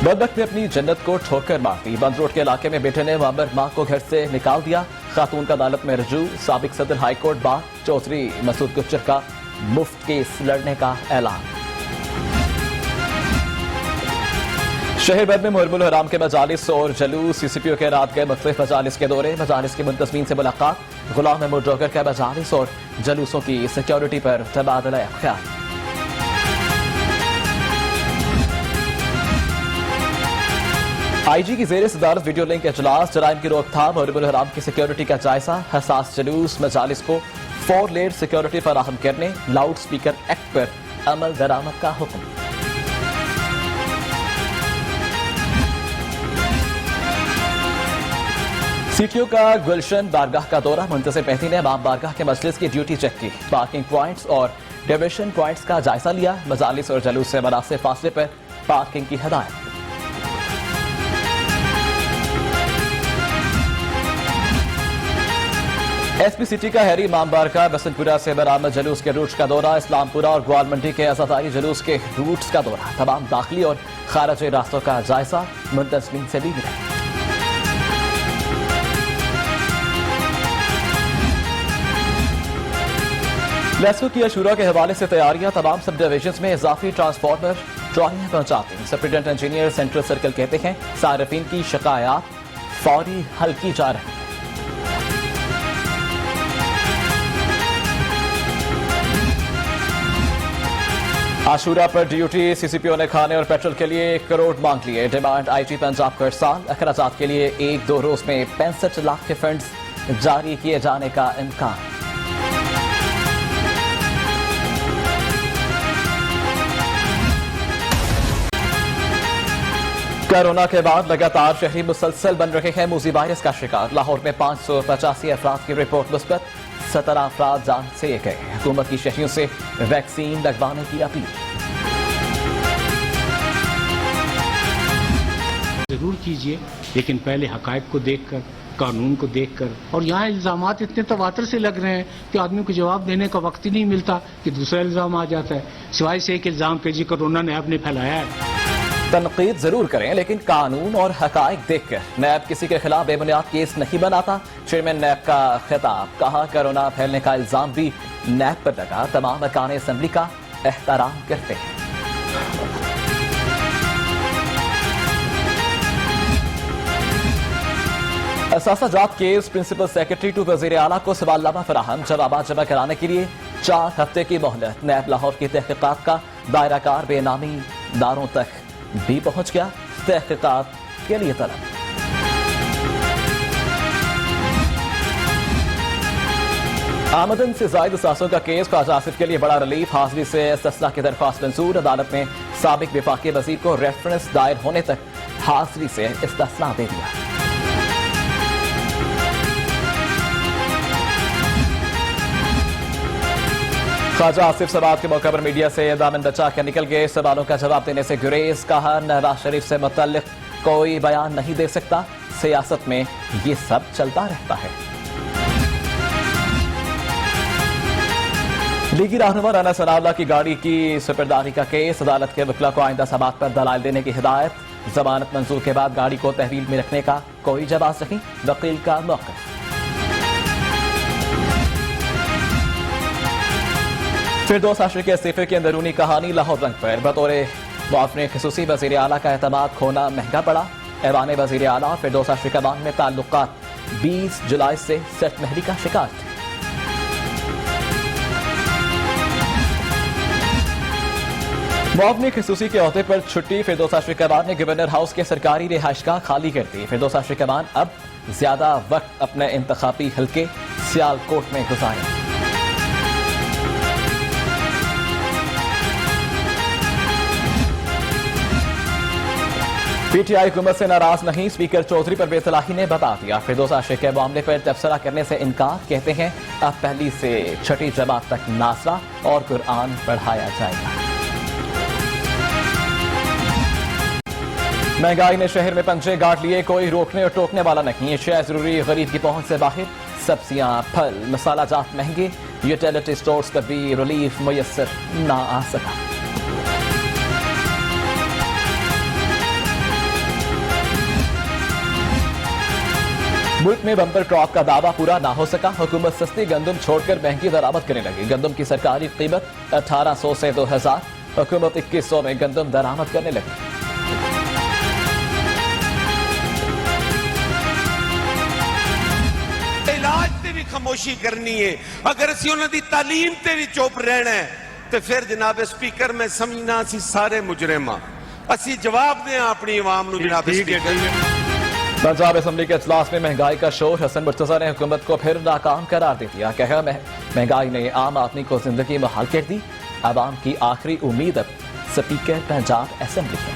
बदबख्त ने अपनी जन्नत को ठोकर मार दी। बंद रोड के इलाके में बेटे ने मामर मां को घर से निकाल दिया। खातून का अदालत में रजू। साबिक सदर हाईकोर्ट बार चौधरी मसूद गुज्जर का मुफ्त केस लड़ने का ऐलान। शहर भर में मुहर्रमुल हराम के मजालिस और जलूस। सीसीपीओ के रात गए मुख्तलिफ मजालिस के दौरे। मजालिस की मुंतज़मीन से मुलाकात। गुलाम महमूद जोगर के मजालिस और जलूसों की सिक्योरिटी पर तबादला ख्याल। IG की ज़ेर सदारत वीडियो लिंक इजलास। जराइम की रोकथाम और मुहर्रमुल हराम की सिक्योरिटी का जायजा। हसास जलूस मजालिस को 4 लेयर सिक्योरिटी फराहम करने। लाउड स्पीकर एक्ट पर अमल दरामद का हुक्म। सीटीओ का गुलशन बारगाह का दौरा। मुंतज़िर मेहदी ने इमाम बारगाह के मजलिस की ड्यूटी चेक की। पार्किंग पॉइंट्स और डिविजन पॉइंट्स का जायजा लिया। मजालिस और जलूस से मुनासिब फासले पर पार्किंग की हिदायत। SP सिटी का हैरी इमाम बारगाह बसंतपुरा से बरामद जलूस के रूट्स का दौरा। इस्लामपुरा और ग्वाल मंडी के आज़ादारी जलूस के रूट्स का दौरा। तमाम दाखिली और खारजी रास्तों का जायजा। मुंतज़मीन से भी मिला। लेस्को की अशूरा के हवाले से तैयारियां। तमाम सब डिवीजन में इजाफी ट्रांसफार्मर ट्रॉलियां पहुंचाती। सुप्रिटेंडेंट इंजीनियर सेंट्रल सर्कल कहते हैं सार्फिन की शिकायत फौरी हल की जा रही है। आशूरा पर ड्यूटी। सीसीपीओ ने खाने और पेट्रोल के लिए 1 करोड़ मांग लिए। डिमांड IG पंजाब को इरसाल। अखराजात के लिए 1-2 रोज में 65 लाख के फंड्स जारी किए जाने का इम्कान। कोरोना के बाद लगातार शहरी मुसलसल बन रहे हैं मूजी वायरस का शिकार। लाहौर में 585 अफराद की रिपोर्ट मुस्बत। 17 अफराद जान से गए। हुकूमत की शहरियों से वैक्सीन लगवाने की अपील। जरूर कीजिए, लेकिन पहले हकायक को देखकर, कानून को देखकर। और यहाँ इल्जामात इतने तवातर से लग रहे हैं कि आदमी को जवाब देने का वक्त ही नहीं मिलता कि दूसरा इल्जाम आ जाता है। सिवाय से एक इल्जाम के जी कोरोना ने आपने फैलाया है। तनकीद जरूर करें, लेकिन कानून और हकायक देखकर। नैब किसी के खिलाफ बेबुनियाद केस नहीं बनाता। चेयरमैन नैब का खिताब। कहा कोरोना फैलने का इल्जाम भी नैब पर लगा। तमाम अरकान असेंबली का एहतराम करते हैं। असासाजात केस। प्रिंसिपल सेक्रेटरी टू वजीर आला को सवालनामा फराहम। जवाब जमा कराने के लिए 4 हफ्ते की मोहलत। नैब लाहौर की तहकीकात का दायराकार बेनामी दारों तक भी पहुंच गया। तहकीकात के लिए तलब। आमदन से जायद सासों का केस। ख्वाजा आसिफ के लिए बड़ा रिलीफ। हाजिरी से इस्तिस्ना की दरख्वास्त मंजूर। अदालत ने साबिक विफाकी वजीर को रेफरेंस दायर होने तक हाजिरी से इस्तिस्ना दे दिया। ख्वाजा आसिफ सवाल के मौके पर मीडिया से दामन बचा के निकल गए। सवालों का जवाब देने से गुरेज। कहा नवाज शरीफ से मुतल्लिक कोई बयान नहीं दे सकता। सियासत में ये सब चलता रहता है। लीगी रहनुमा राना सनाउल्लाह की गाड़ी की सुपरदारी का केस। अदालत के वकील को आइंदा समात पर दलाल देने की हिदायत। जमानत मंजूर के बाद गाड़ी को तहवील में रखने का कोई जवाब नहीं। वकील का मौक़िफ़। फिरदौस हाशमी के इस्तीफे की अंदरूनी कहानी लाहौर रंग पर। बतौर मुआवने खसूसी वज़ीर आला का एतमाद खोना महंगा पड़ा। ऐवान वज़ीर आला और फिरदौस हाशमी का बांग में ताल्लुकात 20 जुलाई से सख्त महरी का शिकार थे। मुआवने खसूसी के अहदे पर छुट्टी। फिरदौस हाशमी कमान ने गवर्नर हाउस के सरकारी रिहाइशगाह खाली कर दी। फिरदौस हाशमी कमान अब ज्यादा वक्त अपने इंतखाबी हल्के सियालकोट में गुजारें। PTI हुकूमत से नाराज नहीं। स्पीकर चौधरी पर बेतलाही ने बता दिया। फिरदौस आशिक के मामले पर तबसरा करने से इनकार। कहते हैं अब पहली से 6ठी जमात तक नासरा और कुरान पढ़ाया जाएगा। महंगाई ने शहर में पंजे गाड़ लिए। कोई रोकने और टोकने वाला नहीं। अशिया जरूरी गरीब की पहुंच से बाहर। सब्जियां, फल, मसाला जात महंगे। यूटिलिटी स्टोर्स पर भी रिलीफ मुयस्सर ना आ सका। मुल्क में बम्पर क्रॉप का दावा पूरा ना हो सका, हुकूमत सस्ती गंदम छोड़कर महंगी दरामद करने लगी। गंदम की सरकारी कीमत 1800 से 2000, हुकूमत 2100 में गंदम दरामद करने लगी। इलाज ते भी खामोशी करनी है, अगर असी उन्होंने तालीम ते भी चुप रहना है तो फिर जनाब स्पीकर मैं समझना असी सारे मुजरिम हाँ, असी जवाब दें अपनी आवाम नूं। जनाब स्पीकर, पंजाब असम्बली के इजलास में महंगाई का शोर, हसन मुर्तजा ने हुकूमत को फिर नाकाम करार दे दिया। कहा महंगाई ने आम आदमी को जिंदगी मुहाल कर दी, आवाम की आखिरी उम्मीद अब स्पीकर पंजाब असम्बली है।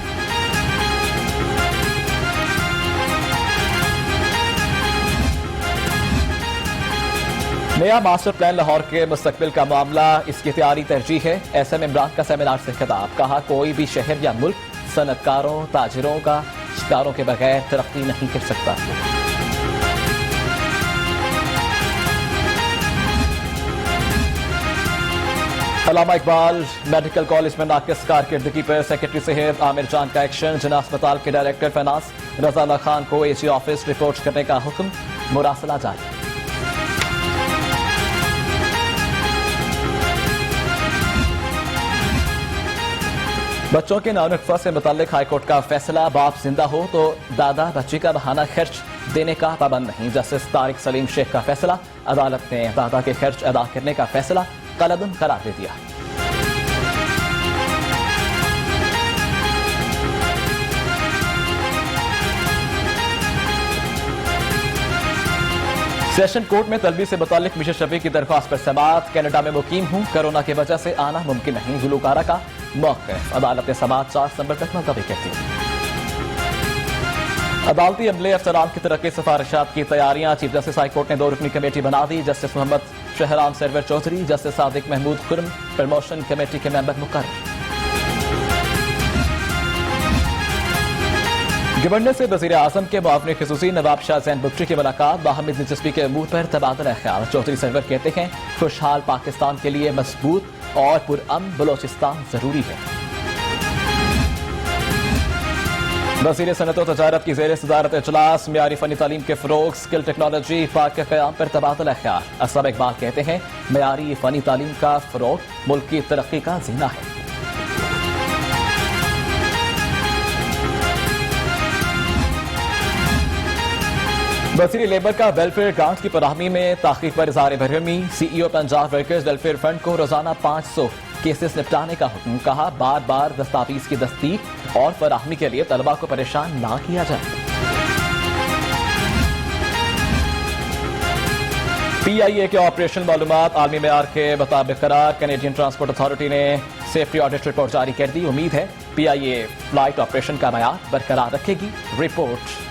नया मास्टर प्लान लाहौर के मुस्तकबिल का मामला, इसकी तैयारी तरजीह है। एसएम इमरान का सेमिनार से खिताब, कहा कोई भी शहर या मुल्क सनतकारों, ताजिरों का शिकारों के बगैर तरक्की नहीं कर सकता। अल्लामा इकबाल मेडिकल कॉलेज में नाकिस कारकर्दगी पर सेक्रेटरी सेहत आमिर जान का एक्शन, जिला अस्पताल के डायरेक्टर फाइनेंस रजा खान को एसी ऑफिस रिपोर्ट करने का हुक्म, मुरासला जारी। बच्चों के नानुकफा से मुताल्लिक हाईकोर्ट का फैसला, बाप जिंदा हो तो दादा बच्ची का बहाना खर्च देने का पाबंद नहीं। जस्टिस तारिक सलीम शेख का फैसला, अदालत ने दादा के खर्च अदा करने का फैसला कलअदम करार दे दिया। सेशन कोर्ट में तलबी से मुताल्लिक मिशर शफी की दरख्वास्त पर समाअत, कनाडा में मुकीम हूं, कोरोना की वजह से आना मुमकिन नहीं, गुलकारा का मौक़िफ़, अदालत ने समाअत 4 सितंबर तक मुलतवी कर दी। अदालती अमले अफसरान की तरक्की सिफारिशात की तैयारियां, चीफ जस्टिस हाई कोर्ट ने 2 रुकनी कमेटी बना दी। Justice Mohammad Shahram Sarwar Chaudhry, justice Sadiq Mahmood Khurram promotion committee के मेंबर मुकर्रर। गवर्नर से वज़ीर आज़म के मुआवने ख़ुसूसी नवाब शाह ज़ैन बुगटी की मुलाकात, बाहमी दिलचस्पी के अमूर पर तबादला ख्याल। चौधरी सरवर कहते हैं खुशहाल पाकिस्तान के लिए मजबूत और पुरअमन बलोचिस्तान जरूरी है। वज़ीर सनअत व तजारत की ज़ेर सदारत इजलास, मियारी फनी तालीम के फ़रोग़, स्किल टेक्नोलॉजी पार्क के क़याम पर तबादला ख्याल। असद इकबाल कहते हैं मियारी फनी तालीम का फ़रोग़ मुल्क की तरक्की का ज़ीना है। वज़ीर लेबर का वेलफेयर ग्रांट की फराहमी में ताख़ीर पर इज़हार बरहमी, CEO Punjab workers welfare fund को रोजाना 500 केसेस निपटाने का हुक्म, कहा बार बार दस्तावेज की तस्दीक और फराहमी के लिए तलबा को परेशान ना किया जाए। PIA के ऑपरेशन मालूमात आलमी मेयार के मुताबिक करार, कैनेडियन ट्रांसपोर्ट अथॉरिटी ने सेफ्टी ऑडिट रिपोर्ट जारी कर दी। उम्मीद है PIA फ्लाइट ऑपरेशन का मयार बरकरार रखेगी। रिपोर्ट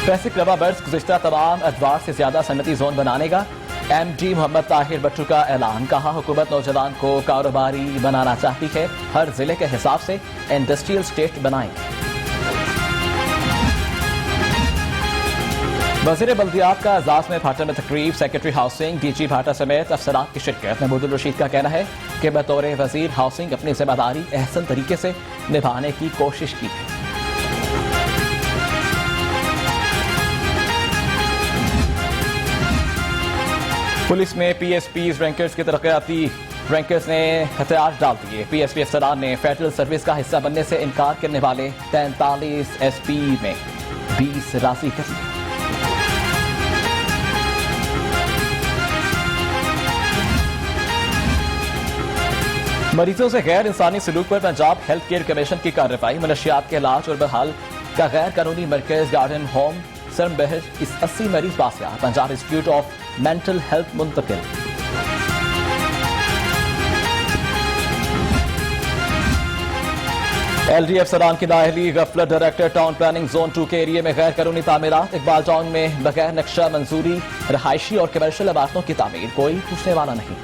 ट्रैफिक रवा बर्ड्स गुज़िश्ता तमाम अदवार से ज्यादा सनती जोन बनाने का MD मोहम्मद ताहिर बट्टू का ऐलान, कहा हुकूमत नौजवान को कारोबारी बनाना चाहती है, हर जिले के हिसाब से इंडस्ट्रियल स्टेट बनाएंगे। वज़ीर बल्दियात का एजाज में भाटा में तकरीब, सेक्रेटरी हाउसिंग DG भाटा समेत अफसरान की शिरकत। महमूदुल रशीद का कहना है कि बतौर वज़ीर हाउसिंग अपनी जिम्मेदारी अहसन तरीके से निभाने की कोशिश की है। पुलिस में PSPs रैंकर्स की तरक्याती रैंकर्स ने हथियार डाल दिए। PSP अफसरान ने फेडरल सर्विस का हिस्सा बनने से इनकार करने वाले 43 SP में 20 राजी कर लिए। मरीजों से गैर इंसानी सलूक पर पंजाब हेल्थ केयर कमीशन की कार्रवाई, मनशियात के इलाज और बहाल का गैर कानूनी मरकज गार्डन होम सरमबहर, इस 80 मरीज बासिया, Punjab institute of mental health मुंतकिल। LD अफसरान की नाअहली, गफलत डायरेक्टर टाउन प्लानिंग जोन 2 के एरिए में गैर कानूनी तामीरात, इकबाल टाउन में बगैर नक्शा मंजूरी रहायशी और कमर्शियल इमारतों की तामीर, कोई पूछने वाला नहीं।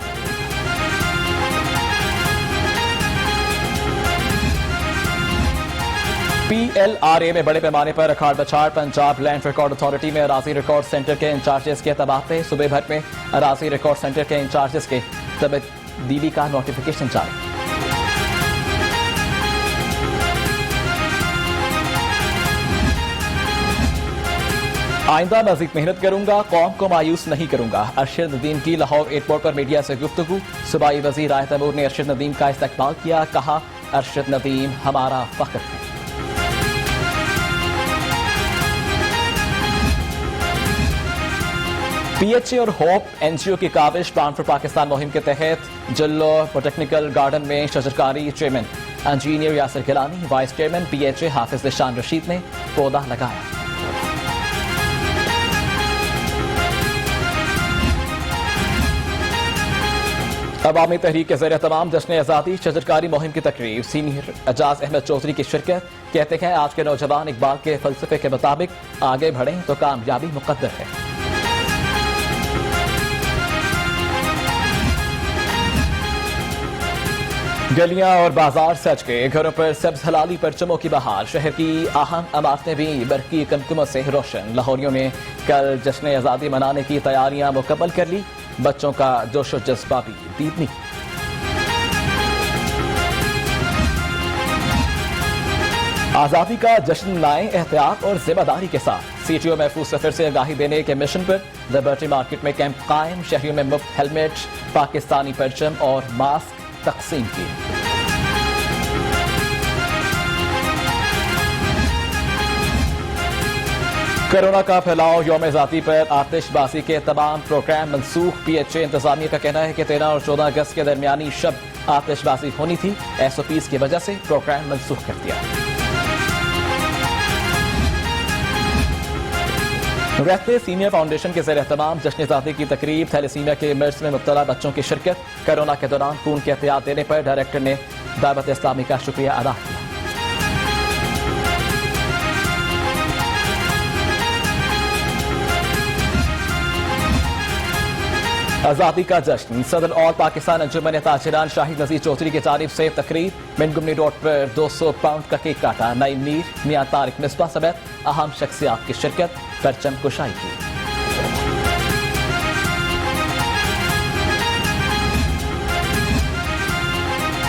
PLRA में बड़े पैमाने पर अखाड़ बछाड़, पंजाब लैंड रिकॉर्ड अथॉरिटी में अराजी रिकॉर्ड सेंटर के इंचार्जेस के तबादले, सूबे भर में अराजी रिकॉर्ड सेंटर के इंचार्जेस के तब्दीली का नोटिफिकेशन जारी। आइंदा मजीद मेहनत करूंगा, कौम को मायूस नहीं करूंगा। अरशद नदीम की लाहौर एयरपोर्ट पर मीडिया से गुफ्तगू। सूबाई वजीर राय तैमूर ने अरशद नदीम का इस्तकबाल किया, कहा अरशद नदीम हमारा फख्र है। पीएचए और होप एनजीओ की काविश प्लान फॉर पाकिस्तान मुहिम के तहत जिलो बोटेनिकल गार्डन में शजरकारी chairman engineer Yasir Gilani, vice chairman PHA Hafiz Nishan Rasheed ने पौधा लगाया। अवामी तहरीक के ज़रिए तमाम जश्न आज़ादी शजरकारी मुहिम की तकरीब। सीनियर एजाज अहमद चौधरी की शिरकत। कहते हैं आज के नौजवान इकबाल के फलसफे के मुताबिक आगे बढ़ें तो कामयाबी मुकद्दर है। गलियां और बाजार सज गए, घरों पर सब्ज हलाली परचमों की बहार। शहर की अहम इमारतें भी बरकी कमकमों से रोशन। लाहौरियों ने कल जश्न आज़ादी मनाने की तैयारियां मुकम्मल कर ली। बच्चों का जोशो जज्बा भी दीदनी। आजादी का जश्न मनाएं एहतियात और जिम्मेदारी के साथ। सीटीओ महफूज सफर से आगाही देने के मिशन पर लिबर्टी मार्केट में कैंप कायम। शहरियों में मुफ्त हेलमेट, पाकिस्तानी परचम और मास्क तकसीम की। कोरोना का फैलाव, यौम आज़ादी पर आतिशबाजी के तमाम प्रोग्राम मनसूख। पीएचए इंतजामिया का कहना है कि 13 और 14 अगस्त के दरमियानी शब आतिशबाजी होनी थी, एसओपीज की वजह से प्रोग्राम मनसूख कर दिया। रहते सीनियर फाउंडेशन के ज़रिए तमाम जश्न आज़ादी की तकरीब। थैलेसीमिया के मर्ज में मुब्तला बच्चों की शिरकत। कोरोना के दौरान खून की एहतियात देने पर डायरेक्टर ने दावत इस्लामी का शुक्रिया अदा किया। आज़ादी का जश्न। सदर ऑल पाकिस्तान अंजुमन ताजिरान शाहिद नज़ीर चौधरी की जानिब से तकरीब। मिनगुमनी रोड पर 200 पाउंड का केक काटा। नईम मीर, मियां तारिक मिसबा समेत अहम शख्सियात की शिरकत। परचम कुशाई की।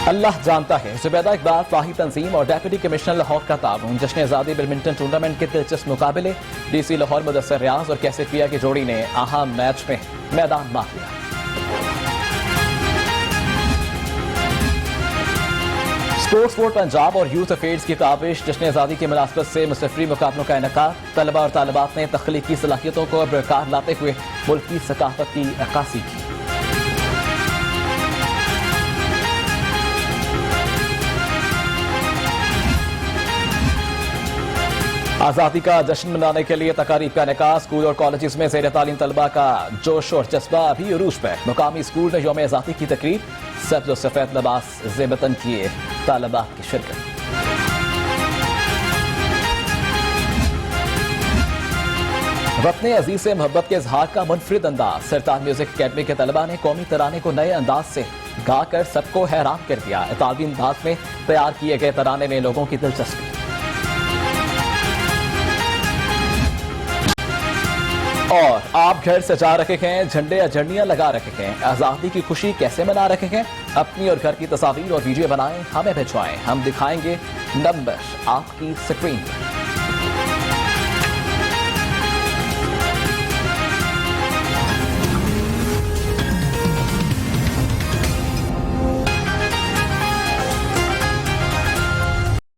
अल्लाह जानता है। जुबैदा इकबाल फाही तंजीम और डेप्यूटी कमिश्नर लाहौर का ताउन। जश्न आज़ादी बैडमिंटन टूर्नामेंट के दिलचस्प मुकाबले। डीसी लाहौर मुदस्सर रियाज और कैसेपिया की जोड़ी ने अहम मैच में मैदान मार लिया। स्पोर्ट्स बोर्ड पंजाब और यूथ अफेयर्स की काविश। जश्न आज़ादी की मुनासबत से मुसफ़री मुकाबलों का इनेकाद। तलबा और तालिबात ने तख्लीकी सलाहियतों को बरकरार लाते हुए मुल्क की सकाफत की अक्कासी की। आज़ादी का जश्न मनाने के लिए तकारीब का इनेकाद। स्कूल और कॉलेज में ज़ेर तालीम तलबा का जोश और जज्बा अभी अरूज पर। मुकामी स्कूल में यौम आज़ादी की तकरीब। सब्ज़ और सफ़ेद लिबास ज़ेबतन किए तालिबात की शिरकत। वतन अजीज से मोहब्बत के इजहार का मुनफरिद अंदाज। सरताज म्यूजिक अकेडमी के तलबा ने कौमी तराने को नए अंदाज से गाकर सबको हैरान कर दिया। इतालवी अंदाज में तैयार किए गए तराने में लोगों की दिलचस्पी। और आप घर सजा रखे हैं, झंडे या झंडियां लगा रखे हैं, आजादी की खुशी कैसे मना रखे हैं? अपनी और घर की तस्वीर और वीडियो बनाएं, हमें भिजवाएं, हम दिखाएंगे नंबर आपकी स्क्रीन पर।